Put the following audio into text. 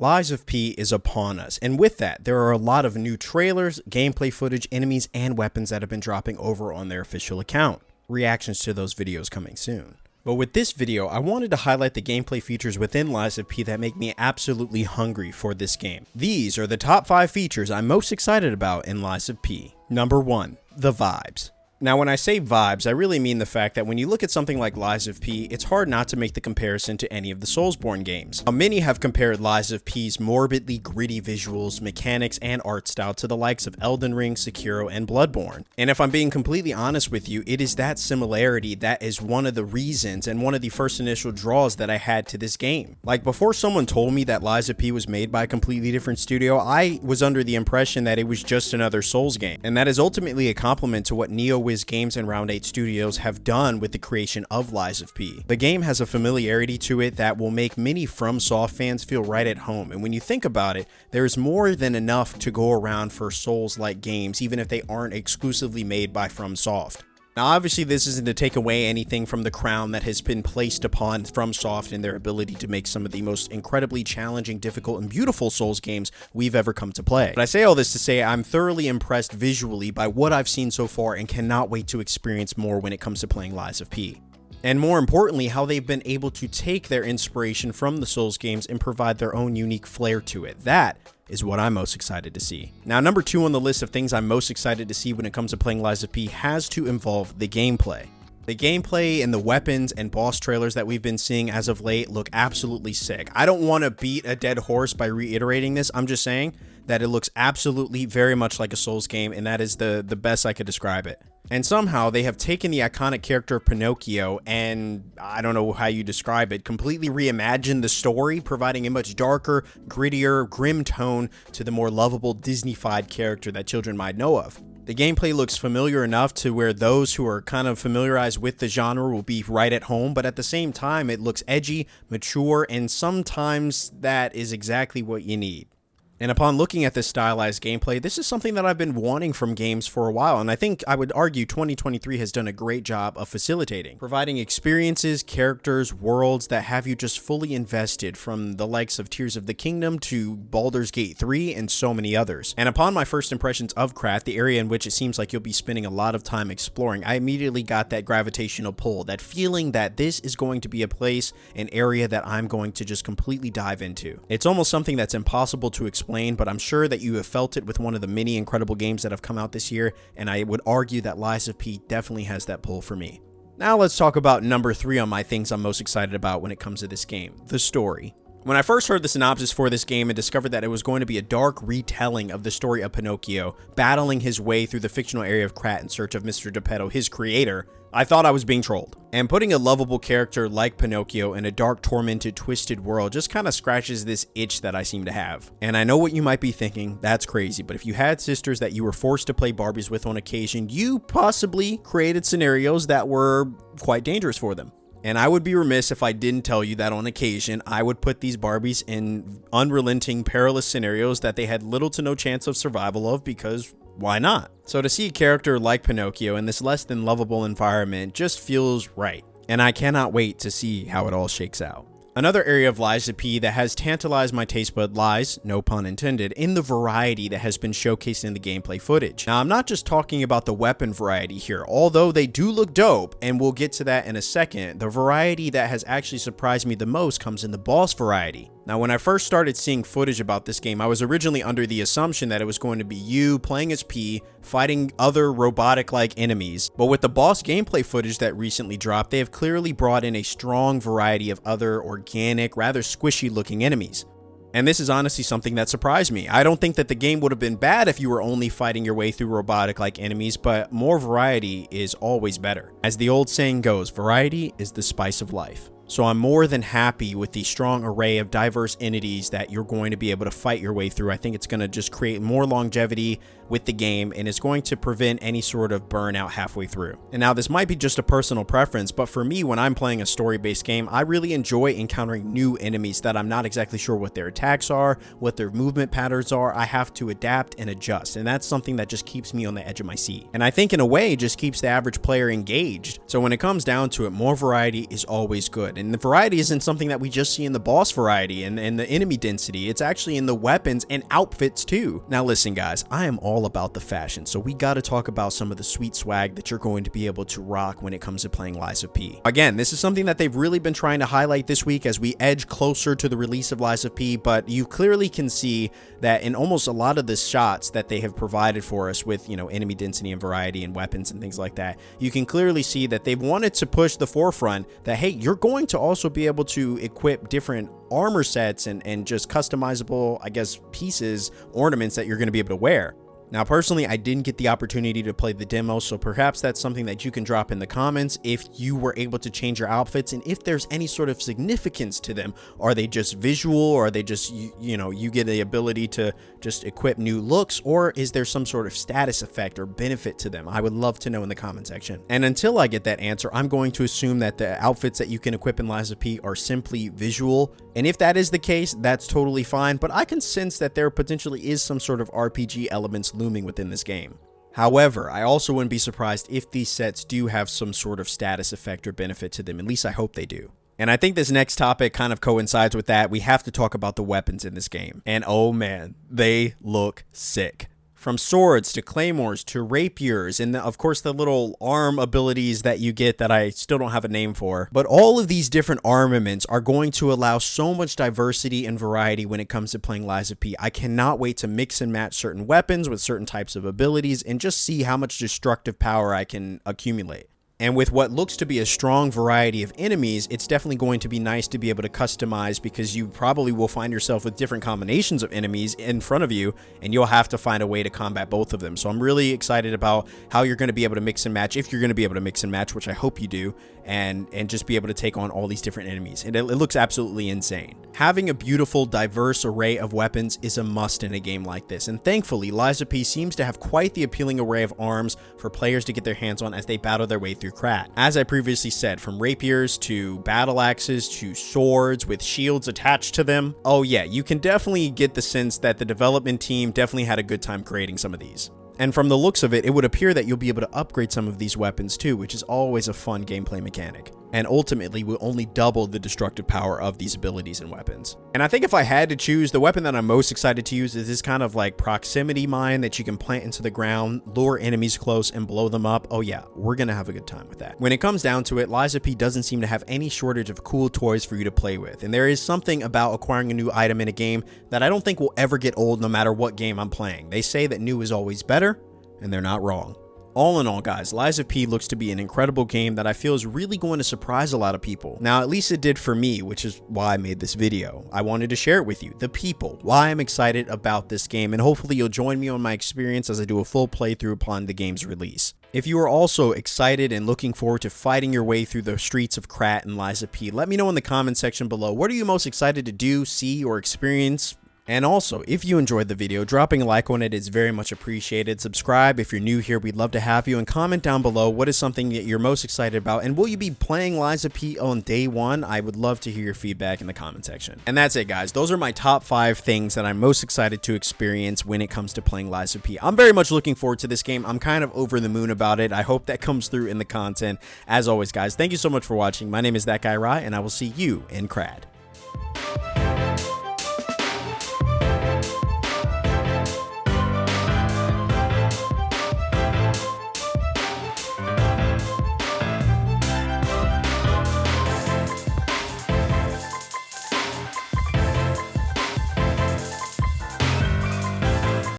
Lies of P is upon us, and with that, there are a lot of new trailers, gameplay footage, enemies, and weapons that have been dropping over on their official account. Reactions to those videos coming soon. But with this video, I wanted to highlight the gameplay features within Lies of P that make me absolutely hungry for this game. These are the top 5 features I'm most excited about in Lies of P. Number 1. The vibes. Now, when I say vibes, I really mean the fact that when you look at something like Lies of P, it's hard not to make the comparison to any of the Soulsborne games. Now, many have compared Lies of P's morbidly gritty visuals, mechanics, and art style to the likes of Elden Ring, Sekiro, and Bloodborne. And if I'm being completely honest with you, it is that similarity that is one of the reasons and one of the first initial draws that I had to this game. Like, before someone told me that Lies of P was made by a completely different studio, I was under the impression that it was just another Souls game. And that is ultimately a compliment to what NeoWiz Games and Round 8 Studios have done with the creation of Lies of P. The game has a familiarity to it that will make many FromSoft fans feel right at home, and when you think about it, there's more than enough to go around for Souls-like games, even if they aren't exclusively made by FromSoft. Now, obviously, this isn't to take away anything from the crown that has been placed upon FromSoft and their ability to make some of the most incredibly challenging, difficult, and beautiful Souls games we've ever come to play. But I say all this to say I'm thoroughly impressed visually by what I've seen so far and cannot wait to experience more when it comes to playing Lies of P. And more importantly, how they've been able to take their inspiration from the Souls games and provide their own unique flair to it. That is what I'm most excited to see. Now, number 2 on the list of things I'm most excited to see when it comes to playing Lies of P has to involve the gameplay. The gameplay and the weapons and boss trailers that we've been seeing as of late look absolutely sick. I don't want to beat a dead horse by reiterating this. I'm just saying that it looks absolutely very much like a Souls game, and that is the best I could describe it. And somehow they have taken the iconic character of Pinocchio and, I don't know how you describe it, completely reimagined the story, providing a much darker, grittier, grim tone to the more lovable Disney-fied character that children might know of. The gameplay looks familiar enough to where those who are kind of familiarized with the genre will be right at home, but at the same time, it looks edgy, mature, and sometimes that is exactly what you need. And upon looking at this stylized gameplay, this is something that I've been wanting from games for a while, and I think I would argue 2023 has done a great job of facilitating, providing experiences, characters, worlds that have you just fully invested, from the likes of Tears of the Kingdom to Baldur's Gate 3 and so many others. And upon my first impressions of Krat, the area in which it seems like you'll be spending a lot of time exploring, I immediately got that gravitational pull, that feeling that this is going to be a place, an area that I'm going to just completely dive into. It's almost something that's impossible to explain, but I'm sure that you have felt it with one of the many incredible games that have come out this year, and I would argue that Lies of P definitely has that pull for me. Now let's talk about number 3 on my things I'm most excited about when it comes to this game: the story. When I first heard the synopsis for this game and discovered that it was going to be a dark retelling of the story of Pinocchio, battling his way through the fictional area of Krat in search of Mr. Geppetto, his creator, I thought I was being trolled. And putting a lovable character like Pinocchio in a dark, tormented, twisted world just kind of scratches this itch that I seem to have. And I know what you might be thinking, that's crazy, but if you had sisters that you were forced to play Barbies with on occasion, you possibly created scenarios that were quite dangerous for them. And I would be remiss if I didn't tell you that on occasion, I would put these Barbies in unrelenting, perilous scenarios that they had little to no chance of survival of, because why not? So to see a character like Pinocchio in this less than lovable environment just feels right. And I cannot wait to see how it all shakes out. Another area of Lies of P that has tantalized my taste bud lies, no pun intended, in the variety that has been showcased in the gameplay footage. Now, I'm not just talking about the weapon variety here, although they do look dope, and we'll get to that in a second. The variety that has actually surprised me the most comes in the boss variety. Now, when I first started seeing footage about this game, I was originally under the assumption that it was going to be you playing as P, fighting other robotic-like enemies. But with the boss gameplay footage that recently dropped, they have clearly brought in a strong variety of other organic, rather squishy-looking enemies. And this is honestly something that surprised me. I don't think that the game would have been bad if you were only fighting your way through robotic-like enemies, but more variety is always better. As the old saying goes, variety is the spice of life. So I'm more than happy with the strong array of diverse entities that you're going to be able to fight your way through. I think it's going to just create more longevity with the game, and it's going to prevent any sort of burnout halfway through. And now this might be just a personal preference, but for me, when I'm playing a story-based game, I really enjoy encountering new enemies that I'm not exactly sure what their attacks are, what their movement patterns are. I have to adapt and adjust, and that's something that just keeps me on the edge of my seat. And I think in a way, it just keeps the average player engaged. So when it comes down to it, more variety is always good. good. And the variety isn't something that we just see in the boss variety and the enemy density. It's actually in the weapons and outfits too. Now listen guys, I am all about the fashion, so we got to talk about some of the sweet swag that you're going to be able to rock when it comes to playing Lies of P. Again, this is something that they've really been trying to highlight this week as we edge closer to the release of Lies of P, but you clearly can see that in almost a lot of the shots that they have provided for us with, you know, enemy density and variety and weapons and things like that, you can clearly see that they've wanted to push the forefront that, hey, you're going to also be able to equip different armor sets and just customizable, I guess, pieces, ornaments that you're going to be able to wear. Now, personally, I didn't get the opportunity to play the demo, so perhaps that's something that you can drop in the comments if you were able to change your outfits and if there's any sort of significance to them. Are they just visual, or are they just, you know, you get the ability to just equip new looks, or is there some sort of status effect or benefit to them? I would love to know in the comment section. And until I get that answer, I'm going to assume that the outfits that you can equip in Lies of P are simply visual. And if that is the case, that's totally fine, but I can sense that there potentially is some sort of RPG elements looming within this game. However, I also wouldn't be surprised if these sets do have some sort of status effect or benefit to them. At least I hope they do. And I think this next topic kind of coincides with that. We have to talk about the weapons in this game. And oh man, they look sick. From swords to claymores to rapiers, and of course the little arm abilities that you get that I still don't have a name for. But all of these different armaments are going to allow so much diversity and variety when it comes to playing Lies of P. I cannot wait to mix and match certain weapons with certain types of abilities and just see how much destructive power I can accumulate. And with what looks to be a strong variety of enemies, it's definitely going to be nice to be able to customize, because you probably will find yourself with different combinations of enemies in front of you, and you'll have to find a way to combat both of them. So I'm really excited about how you're going to be able to mix and match, if you're going to be able to mix and match, which I hope you do, and just be able to take on all these different enemies. And it looks absolutely insane. Having a beautiful, diverse array of weapons is a must in a game like this, and thankfully, Lies of P seems to have quite the appealing array of arms for players to get their hands on as they battle their way through Krat. As I previously said, from rapiers to battle axes to swords with shields attached to them. Oh yeah, you can definitely get the sense that the development team definitely had a good time creating some of these. And from the looks of it, it would appear that you'll be able to upgrade some of these weapons too, which is always a fun gameplay mechanic. And ultimately will only double the destructive power of these abilities and weapons. And I think if I had to choose, the weapon that I'm most excited to use is this kind of like proximity mine that you can plant into the ground, lure enemies close, and blow them up. Oh yeah, we're gonna have a good time with that. When it comes down to it, Lies of P doesn't seem to have any shortage of cool toys for you to play with. And there is something about acquiring a new item in a game that I don't think will ever get old no matter what game I'm playing. They say that new is always better, and they're not wrong. All in all, guys, Lies of P looks to be an incredible game that I feel is really going to surprise a lot of people. Now, at least it did for me, which is why I made this video. I wanted to share it with you, the people, why I'm excited about this game, and hopefully you'll join me on my experience as I do a full playthrough upon the game's release. If you are also excited and looking forward to fighting your way through the streets of Krat and Lies of P, let me know in the comment section below. What are you most excited to do, see, or experience? And also, if you enjoyed the video, dropping a like on it is very much appreciated. Subscribe if you're new here, we'd love to have you, and comment down below what is something that you're most excited about, and will you be playing Lies of P on day one? I would love to hear your feedback in the comment section. And that's it, guys. Those are my top 5 things that I'm most excited to experience when it comes to playing Lies of P. I'm very much looking forward to this game. I'm kind of over the moon about it. I hope that comes through in the content. As always, guys, thank you so much for watching. My name is That Guy Rye, and I will see you in Krat.